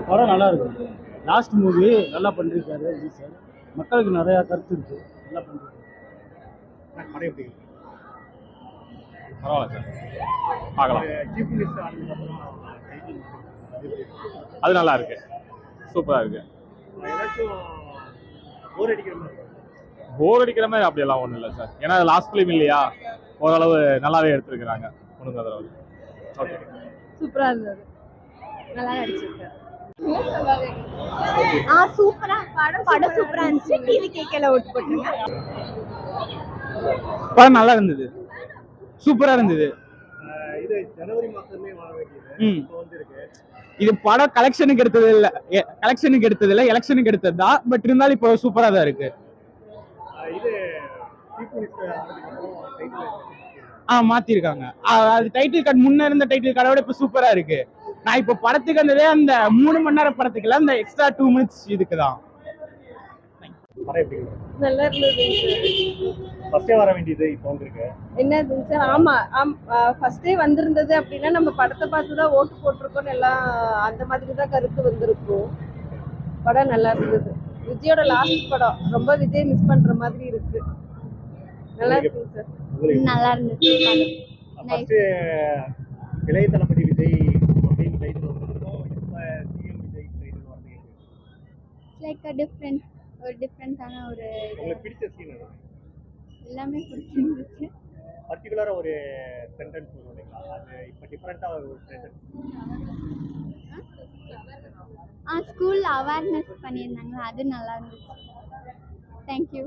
படம் நல்லா இருக்கு. லாஸ்ட் மூவி நல்லா பண்ணியிருக்காரு விஜய் சார். மக்களுக்கு நிறையா கருத்து இருக்கு. நல்லா பண்ணிருக்காரு. படம் எப்படி இருக்கு? பரவாயில்ல சார், பார்க்கலாம். சீஃப் மினிஸ்டர் ஆனதுக்கப்புறம் அது நல்லா இருக்கு, சூப்பராக இருக்கு. ஏதாச்சும் போர் அடிக்கிற மாதிரி போர் அடிக்கிற மாதிரி அப்படியெல்லாம் ஒன்றும் இல்லை சார். ஏன்னா லாஸ்ட் ஃபிலிம் இல்லையா, ஓரளவு நல்லாவே எடுத்துருக்குறாங்க. ஒன்றும் அதில் ஓகே, சூப்பரா இருந்தது. நல்லா நடிச்சிருக்காரு. சூப்பரா படம் சூப்பரா இருந்துச்சு. டிவி கேக்கல ஓட்டு போட்டுருங்க. படம் நல்லா இருந்தது, சூப்பரா இருந்தது. இது ஜனவரி மாசமே வர வேண்டியது இப்போ வந்திருக்கு. இது படம் கலெக்ஷனுக்கு எடுத்தது இல்ல, எலெக்ஷனுக்கு எடுத்தது தான். பட் இருந்தாலும் இப்போ சூப்பரா தான் இருக்கு. இது சீஃப் மினிஸ்டர் ஆனதுக்கப்புறம் டைட்டில் மாத்திருக்காங்க. அது டைட்டில் கார்டு முன்ன இருந்த டைட்டில் கார்டை விட இப்ப சூப்பரா இருக்கு. நான் இப்ப படத்துக்கு வந்ததே அந்த 3 மணி நேரம் படத்துக்கு இல்ல, அந்த எக்ஸ்ட்ரா 2 மினிட்ஸ் இதுக்குதான். படம் எப்படி இருக்கு? நல்லா இருந்தது. ஃபர்ஸ்டே வர வேண்டியது இப்போ வந்திருக்கு. என்னது சார்? ஆமா, ஃபர்ஸ்டே வந்திருந்தது அப்படின்னா நம்ம படத்தை பார்த்து தான் ஓட்டு போட்டிருக்கோம்னு எல்லாம் அந்த மாதிரி தான் கருத்து வந்திருக்கும். படம் நல்லா இருந்தது. விஜயோட லாஸ்ட் படம். ரொம்ப விஜய் மிஸ் பண்ற மாதிரி இருக்கு. நல்லா இருக்கு சார். நல்லா இருந்துச்சு. ஃபர்ஸ்ட் இளைய தளபதி விஜய் அப்படின்னு டைட்டில் வந்திருக்கும். இப்போ சிஎம் விஜய் டைட்டில் வந்து லைக் ஒரு டிஃப்ரெண்டான ஒரு உங்களுக்கு பிடிச்ச சீன் என்ன? எல்லாமே பிடிச்சிருந்துச்சு. பர்டிகுலரா ஒரு சென்டென்ஸ் சொல்லுவீங்களா? அது இப்போ டிஃப்ரெண்டா ஒரு சென்டென்ஸ். ஸ்கூல் அவேர்னஸ் பண்ணியிருந்தாங்க, அது நல்லா இருந்துச்சு. தேங்க்யூ.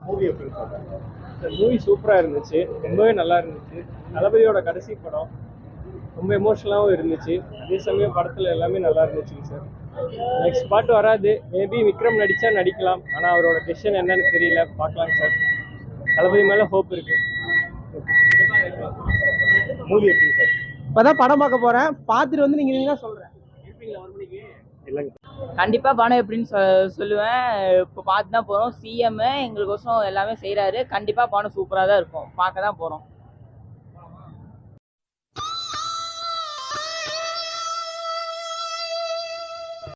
மூவி எப்படி இருக்கு? மூவி சூப்பராக இருந்துச்சு, ரொம்பவே நல்லா இருந்துச்சு. தளபதியோட கடைசி படம் ரொம்ப எமோஷனலாகவும் இருந்துச்சு. அதே சமயம் படத்தில் எல்லாமே நல்லா இருந்துச்சுங்க சார். நெக்ஸ்ட் பார்ட் வராது, மேபி விக்ரம் நடித்தா நடிக்கலாம். ஆனால் அவரோட டெசிஷன் என்னன்னு தெரியல, பார்க்கலாங்க சார். தளபதி மேலே ஹோப் இருக்கு. மூவி எப்படி சார்? இப்பதான் படம் பார்க்க போறேன். பார்த்துட்டு வந்து நீங்க சொல்றேன். இல்லைங்க கண்டிப்பாக படம் எப்படின்னு சொல்லுவேன். இப்போ பார்த்து தான் போகிறோம். சிஎம் எங்களுக்கோசம் எல்லாமே செய்கிறாரு. கண்டிப்பாக படம் சூப்பராக தான் இருக்கும், பார்க்க தான் போகிறோம்.